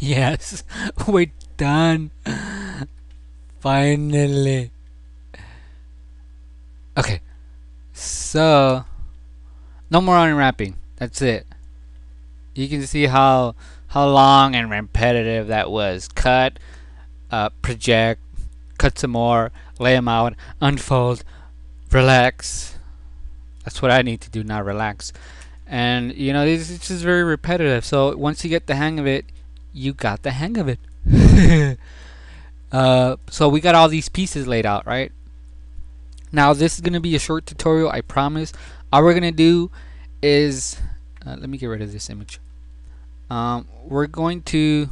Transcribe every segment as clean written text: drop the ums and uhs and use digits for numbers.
Yes, we're done. Finally. Okay, so no more unwrapping. That's it. You can see how long and repetitive that was. Cut, project, cut some more, lay them out, unfold, relax. That's what I need to do now. Relax. And you know, it's just very repetitive. So once you get the hang of it, you got the hang of it. So we got all these pieces laid out, right? Now this is gonna be a short tutorial, I promise. All we're gonna do is let me get rid of this image. We're going to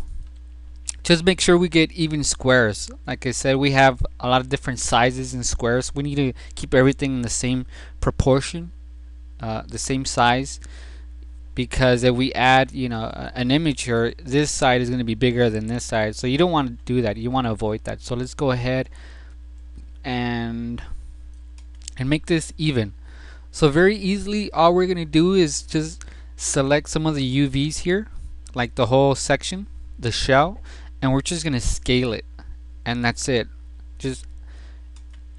just make sure we get even squares. Like I said, we have a lot of different sizes and squares. We need to keep everything in the same proportion, the same size, because if we add, you know, an image here, this side is going to be bigger than this side. So you don't want to do that. You want to avoid that. So let's go ahead and make this even. So very easily, all we're going to do is just select some of the UVs here, like the whole section, the shell, and we're just going to scale it, and that's it. Just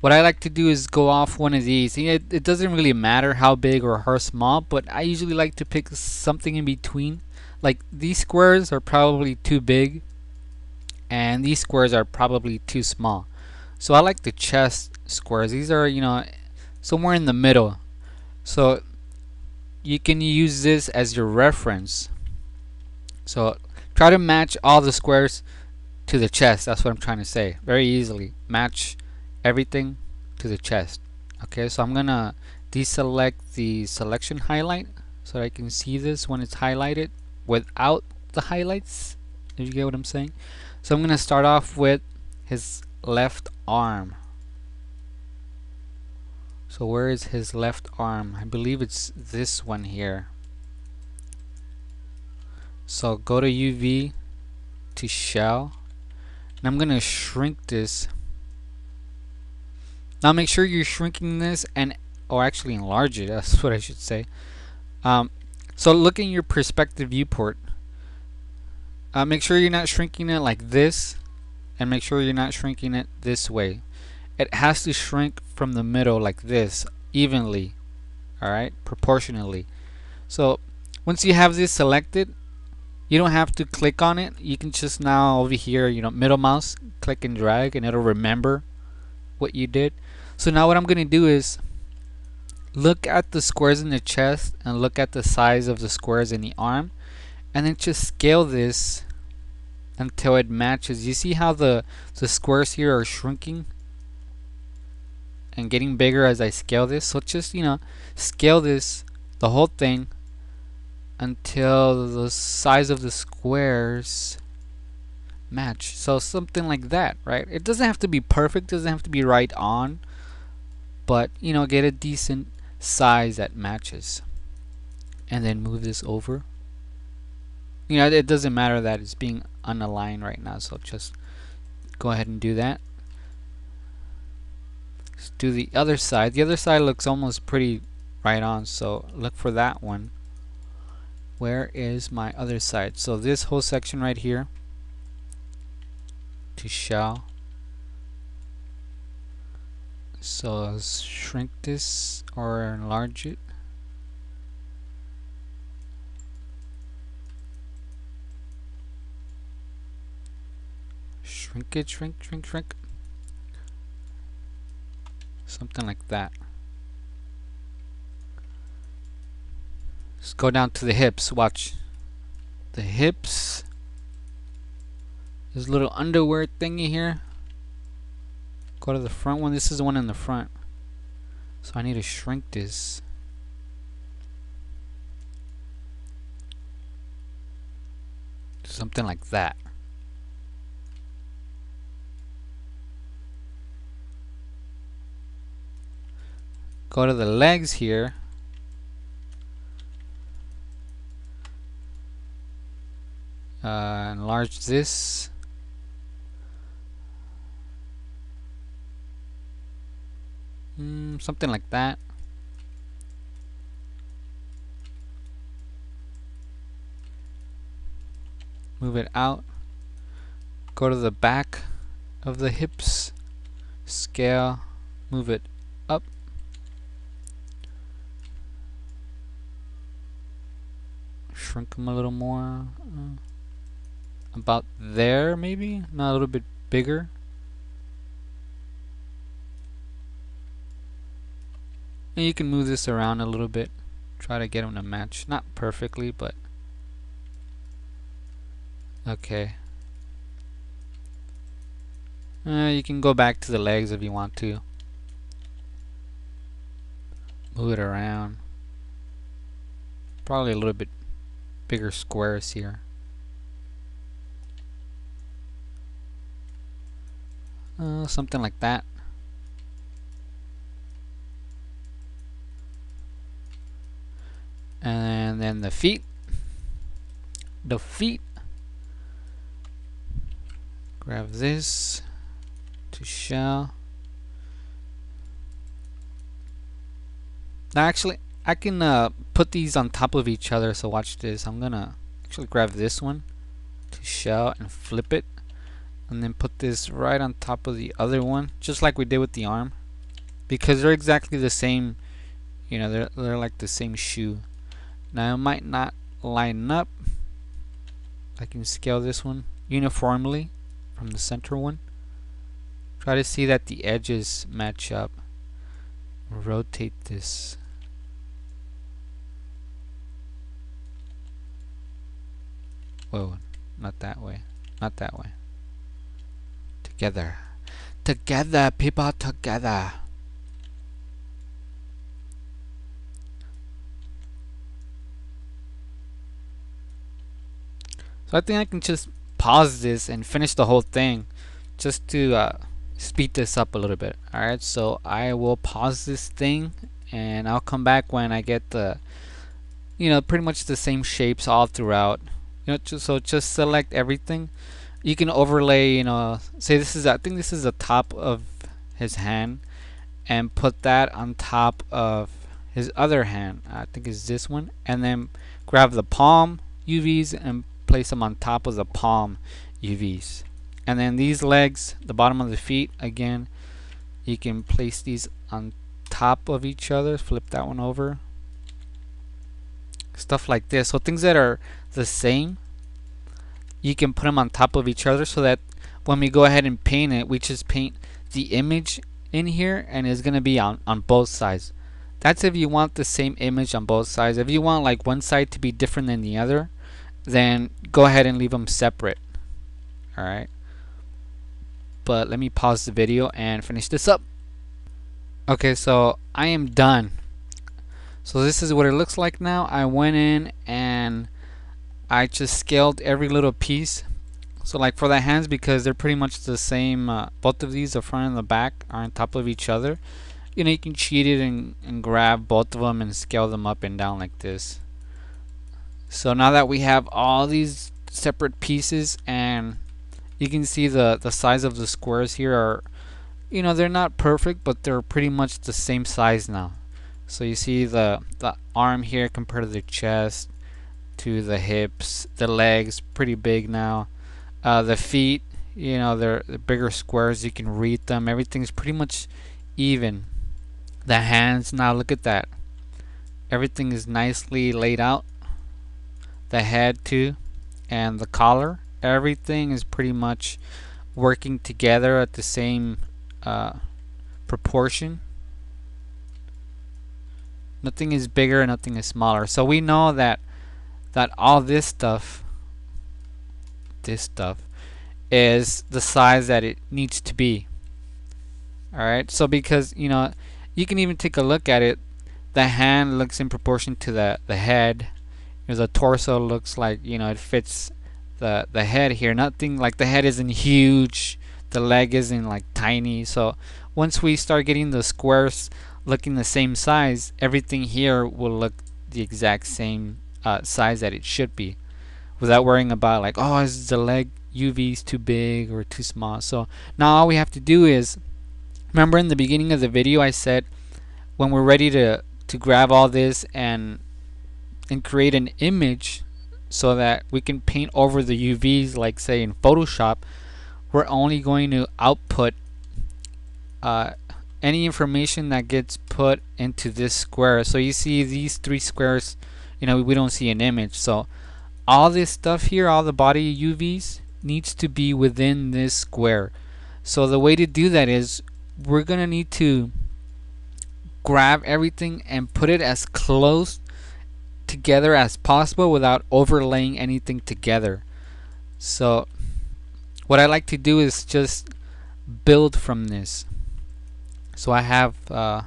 what I like to do is go off one of these. It doesn't really matter how big or how small, but I usually like to pick something in between. Like these squares are probably too big, and these squares are probably too small. So I like the chest squares. These are, you know, somewhere in the middle. So you can use this as your reference. So try to match all the squares to the chest. That's what I'm trying to say. Very easily match everything to the chest. Okay, so I'm gonna deselect the selection highlight so that I can see this when it's highlighted without the highlights, if you get what I'm saying. So I'm gonna start off with his left arm. So where is his left arm? I believe it's this one here. So go to UV to shell, and I'm gonna shrink this. Now make sure you're shrinking this, and or actually enlarge it, that's what I should say. So look in your perspective viewport. Make sure you're not shrinking it like this, and make sure you're not shrinking it this way. It has to shrink from the middle like this, evenly, alright, proportionally. So once you have this selected, you don't have to click on it. You can just now over here, you know, middle mouse, click and drag, and it'll remember what you did. So now what I'm going to do is look at the squares in the chest and look at the size of the squares in the arm, and then just scale this until it matches. You see how the squares here are shrinking and getting bigger as I scale this? So just, you know, scale this, the whole thing, until the size of the squares match. So something like that, right? It doesn't have to be perfect, doesn't have to be right on, but you know, get a decent size that matches. And then move this over. You know, it doesn't matter that it's being unaligned right now, so just go ahead and do that. Let's do the other side. The other side looks almost pretty right on, so look for that one. Where is my other side? So this whole section right here, to shell. So I'll shrink this or enlarge it. Shrink it, shrink, shrink, shrink. Something like that. Let's go down to the hips. Watch. The hips. This little underwear thingy here. Go to the front one. This is the one in the front. So I need to shrink this. Something like that. Go to the legs here. Enlarge this. Something like that. Move it out. go to the back of the hips, scale, move it up, shrink them a little more, about there maybe, not a little bit bigger. And you can move this around a little bit, try to get them to match, not perfectly, but okay. You can go back to the legs if you want to. Move it around. Probably a little bit bigger squares here. Something like that. And then the feet. Grab this to shell. Now actually I can put these on top of each other, so watch this. I'm gonna actually grab this one to shell and flip it, and then put this right on top of the other one, just like we did with the arm, because they're exactly the same, you know, they're like the same shoe. Now it might not line up. I can scale this one uniformly from the center one. Try to see that the edges match up. Rotate this. Whoa, not that way. Not that way. Together. Together, people, together. So I think I can just pause this and finish the whole thing just to speed this up a little bit. Alright, so I will pause this thing and I'll come back when I get the, you know, pretty much the same shapes all throughout. You know, so just select everything. You can overlay, you know, say this is, I think this is the top of his hand, and put that on top of his other hand. I think it's this one, and then grab the palm UVs and place them on top of the palm UVs. And then these legs, the bottom of the feet, again, you can place these on top of each other. Flip that one over. Stuff like this. So things that are the same, you can put them on top of each other, so that when we go ahead and paint it, we just paint the image in here, and it's going to be on both sides. That's if you want the same image on both sides. If you want like one side to be different than the other, then go ahead and leave them separate. Alright, but let me pause the video and finish this up. Okay, so I am done. So this is what it looks like now. I went in and I just scaled every little piece. So like for the hands, because they're pretty much the same, both of these, the front and the back, are on top of each other. You know, you can cheat it and grab both of them and scale them up and down like this. So now that we have all these separate pieces, and you can see the size of the squares here are, you know, they're not perfect, but they're pretty much the same size now. So you see the arm here compared to the chest, to the hips, the legs pretty big now. The feet, you know, they're bigger squares, you can read them, everything's pretty much even. The hands, now look at that, everything is nicely laid out. The head too, and the collar, everything is pretty much working together at the same proportion. Nothing is bigger, nothing is smaller. So we know that all this stuff is the size that it needs to be. Alright, so because, you know, you can even take a look at it, the hand looks in proportion to the head. The torso looks like, you know, it fits the head here. Nothing like, the head isn't huge, the leg isn't like tiny. So once we start getting the squares looking the same size, everything here will look the exact same size that it should be, without worrying about like, oh, is the leg UVs too big or too small. So now all we have to do is, remember in the beginning of the video I said when we're ready to grab all this and create an image so that we can paint over the UVs, like say in Photoshop, we're only going to output any information that gets put into this square. So you see these three squares, we don't see an image. So all this stuff here, all the body UVs, needs to be within this square. So the way to do that is we're gonna need to grab everything and put it as close together as possible without overlaying anything together. So what I like to do is just build from this. So I have the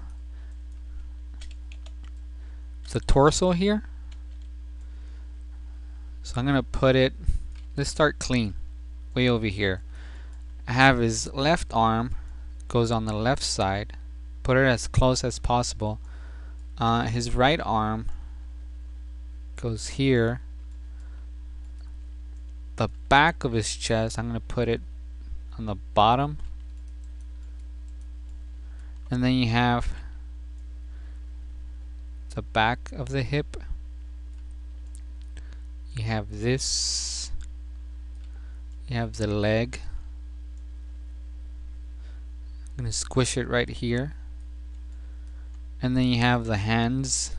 torso here. So I'm gonna put it, let's start clean, way over here. I have his left arm, goes on the left side, put it as close as possible. His right arm goes here. The back of his chest, I'm gonna put it on the bottom. And then you have the back of the hip. You have this. You have the leg. I'm going to squish it right here. And then you have the hands.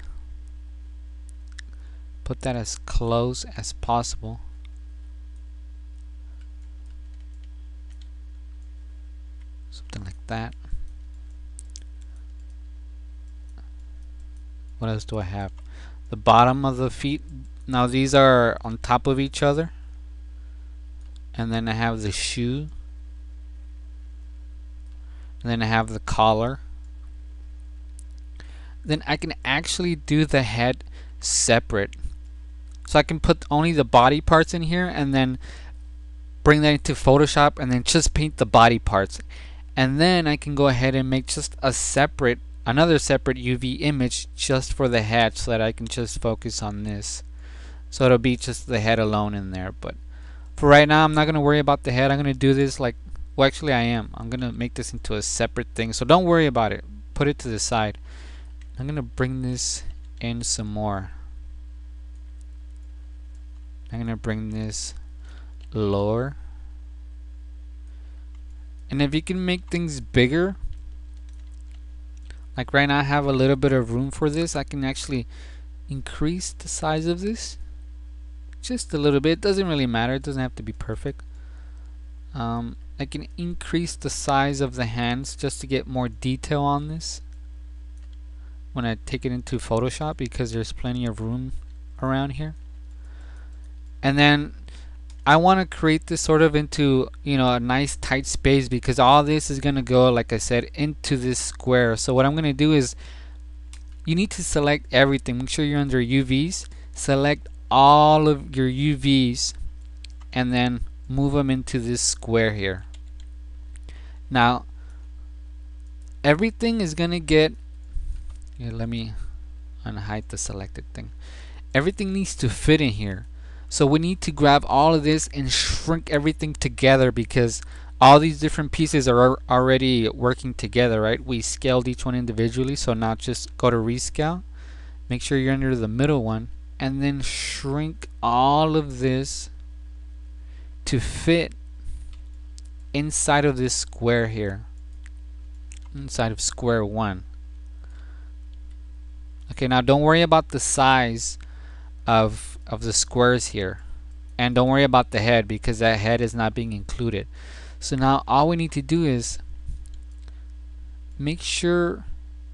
Put that as close as possible. Something like that. What else do I have? The bottom of the feet. Now these are on top of each other. And then I have the shoe. And then I have the collar. Then I can actually do the head separate. So I can put only the body parts in here and then bring that into Photoshop and then just paint the body parts. And then I can go ahead and make just another separate UV image just for the head so that I can just focus on this. So it'll be just the head alone in there. But for right now, I'm not going to worry about the head. I'm going to do this like, well, actually I am. I'm going to make this into a separate thing. So don't worry about it. Put it to the side. I'm going to bring this in some more. I'm going to bring this lower. And if you can make things bigger, like right now I have a little bit of room for this, I can actually increase the size of this just a little bit. It doesn't really matter, it doesn't have to be perfect. I can increase the size of the hands just to get more detail on this when I take it into Photoshop, because there's plenty of room around here. And then I want to create this sort of into, a nice tight space, because all this is going to go, like I said, into this square. So what I'm going to do is, you need to select everything. Make sure you're under UVs. Select all of your UVs and then move them into this square here. Now, everything is going to get, let me unhide the selected thing. Everything needs to fit in here. So we need to grab all of this and shrink everything together, because all these different pieces are already working together, right? We scaled each one individually, so now just go to rescale. Make sure you're under the middle one, and then shrink all of this to fit inside of this square here, inside of square one. Okay, now don't worry about the size of the squares here, and don't worry about the head, because that head is not being included. So now all we need to do is make sure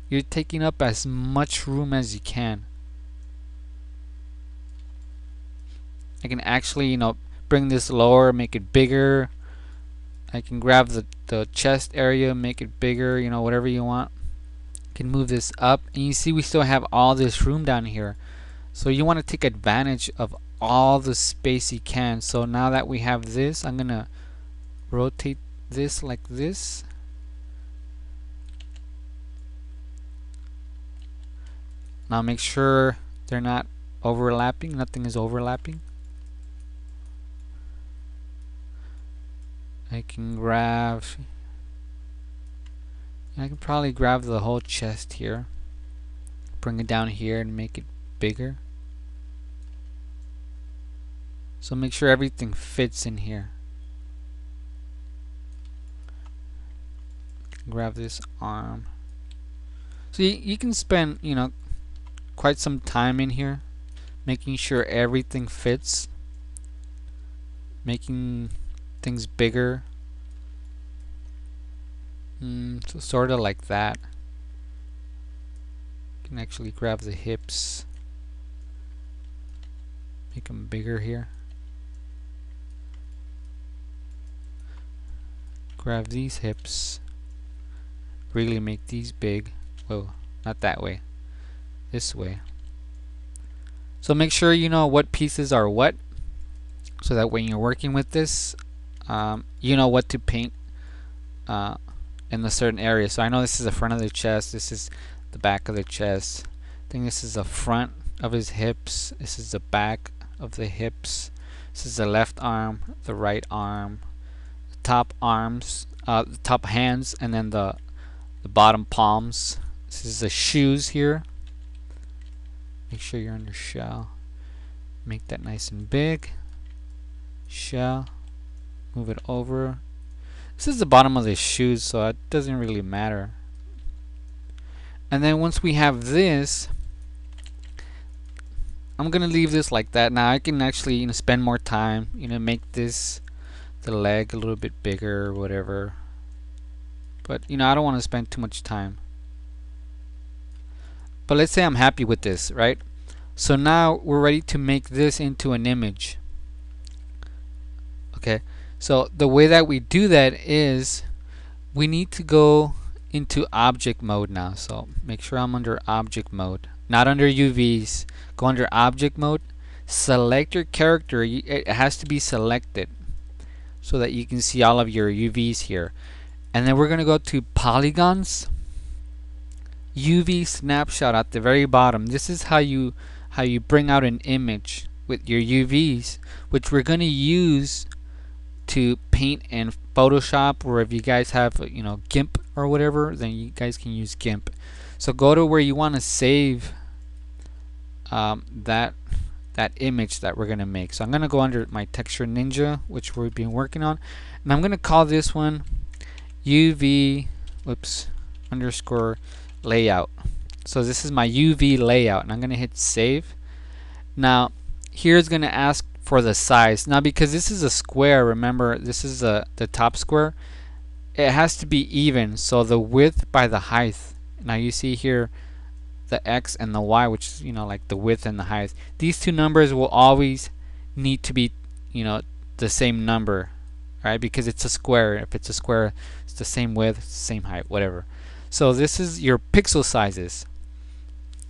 you're taking up as much room as you can. I can actually, bring this lower, make it bigger. I can grab the chest area, make it bigger, whatever you want. You can move this up, and you see we still have all this room down here. So you want to take advantage of all the space you can. So now that we have this, I'm gonna rotate this like this. Now make sure they're not overlapping. Nothing is overlapping. I can probably grab the whole chest here, bring it down here and make it bigger. So make sure everything fits in here. grab this arm. So you can spend, you know, quite some time in here making sure everything fits, making things bigger. So sort of like that. You can actually grab the hips, make them bigger here. Grab these hips, really make these big. Whoa, not that way, this way. So make sure you know what pieces are what, so that when you're working with this, you know what to paint in the certain area. So I know this is the front of the chest, this is the back of the chest. I think this is the front of his hips, this is the back of the hips, this is the left arm, the right arm, the top arms, the top hands, and then the bottom palms. This is the shoes here. Make sure you're under shell. Make that nice and big. Shell. Move it over. This is the bottom of the shoes, so it doesn't really matter. And then once we have this, I'm gonna leave this like that. Now I can actually, you know, spend more time, you know, make this the leg a little bit bigger or whatever. But you know, I don't want to spend too much time. But let's say I'm happy with this, right? So now we're ready to make this into an image. Okay, so the way that we do that is we need to go into object mode now. So make sure I'm under object mode, not under UVs. Go under object mode, select your character. It has to be selected so that you can see all of your UVs here. And then we're gonna go to polygons, UV snapshot at the very bottom. This is how you bring out an image with your UVs, which we're gonna use to paint in Photoshop, or if you guys have, you know, GIMP or whatever, then you guys can use GIMP. So go to where you want to save that image that we're gonna make. So I'm gonna go under my texture ninja, which we've been working on, and I'm gonna call this one UV underscore layout. So this is my UV layout, and I'm gonna hit save. Now here it's gonna ask for the size. Now because this is a square, remember this is the top square, it has to be even, so the width by the height. Now you see here the X and the Y, which is, you know, like the width and the height. These two numbers will always need to be, you know, the same number, right? Because it's a square. If it's a square, it's the same width, same height, whatever. So this is your pixel sizes.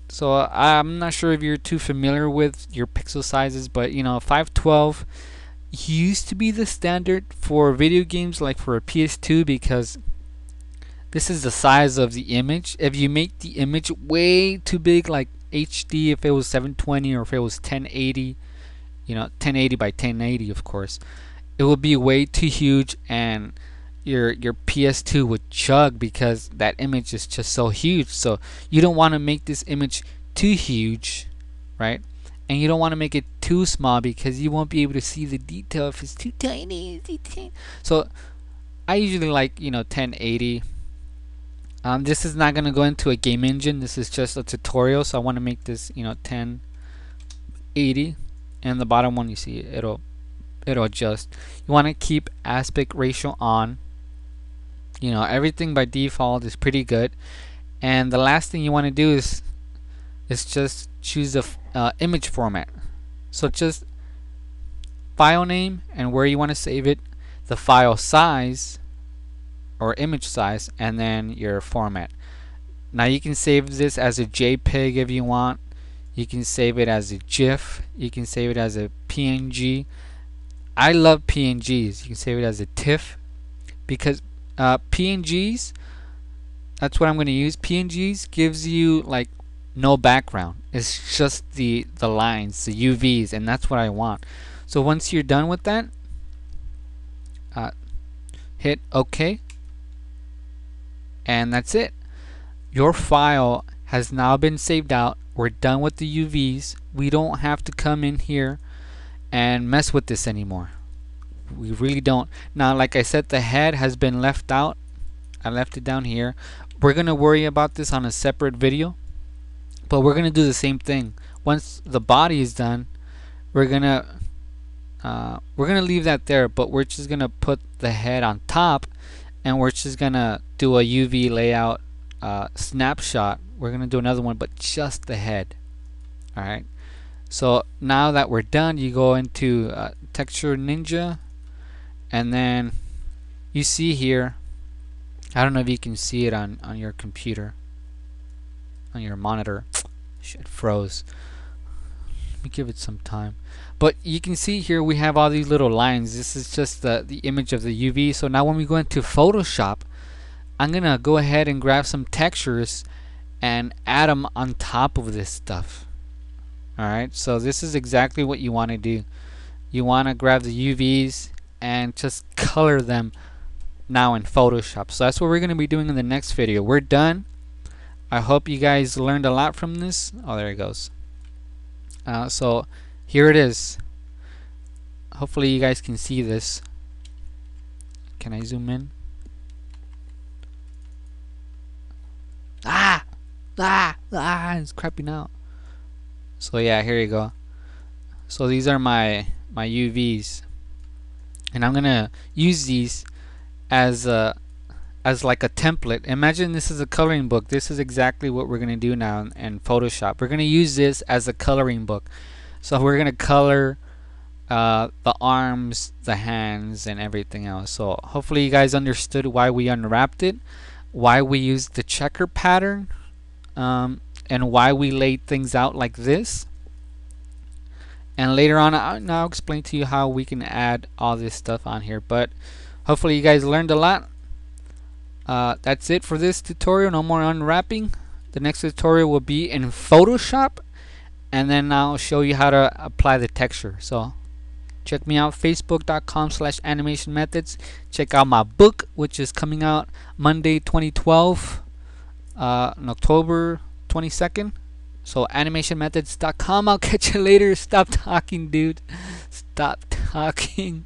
So I'm not sure if you're too familiar with your pixel sizes, but you know, 512 used to be the standard for video games, like for a PS2, because this is the size of the image. If you make the image way too big, like HD, if it was 720 or if it was 1080, you know, 1080 by 1080, of course, it would be way too huge, and your PS2 would chug because that image is just so huge. So you don't want to make this image too huge, right? And you don't want to make it too small because you won't be able to see the detail if it's too tiny. So I usually like, you know, 1080. This is not going to go into a game engine. This is just a tutorial, so I want to make this, you know, 1080. And the bottom one, you see, it'll adjust. You want to keep aspect ratio on. You know, everything by default is pretty good. And the last thing you want to do is just choose the image format. So just file name and where you want to save it, the file size or image size, and then your format. Now you can save this as a JPEG if you want. You can save it as a GIF. You can save it as a PNG. I love PNGs. You can save it as a TIFF because PNGs, that's what I'm going to use. PNGs gives you like no background. It's just the lines, the UVs, and that's what I want. So once you're done with that, hit OK, and that's it. Your file has now been saved out. We're done with the UVs. We don't have to come in here and mess with this anymore. We really don't. Now, like I said, the head has been left out. I left it down here. We're gonna worry about this on a separate video, but we're gonna do the same thing. Once the body is done, we're gonna leave that there, but we're just gonna put the head on top, and we're just gonna do a UV layout snapshot. We're gonna do another one, but just the head. All right. So now that we're done, you go into Texture Ninja, and then you see here. I don't know if you can see it on your computer, on your monitor. Shit, froze. Let me give it some time. But you can see here we have all these little lines. This is just the image of the UV. So now when we go into Photoshop, I'm gonna go ahead and grab some textures and add them on top of this stuff. Alright, so this is exactly what you want to do. You want to grab the UVs and just color them now in Photoshop. So that's what we're going to be doing in the next video. We're done. I hope you guys learned a lot from this. Oh, there it goes. So here it is. Hopefully you guys can see this. Can I zoom in? It's crapping out. So yeah, here you go. So these are my UVs, and I'm gonna use these as like a template. Imagine this is a coloring book. This is exactly what we're gonna do now in Photoshop. We're gonna use this as a coloring book. So we're gonna color the arms, the hands, and everything else. So hopefully you guys understood why we unwrapped it, why we used the checker pattern, and why we laid things out like this. And later on I'll explain to you how we can add all this stuff on here. But hopefully you guys learned a lot. That's it for this tutorial. No more unwrapping. The next tutorial will be in Photoshop, and then I'll show you how to apply the texture. So check me out, facebook.com/animationmethods. Check out my book, which is coming out Monday 2012 on October 22nd. So animationmethods.com. I'll catch you later. Stop talking, dude. Stop talking.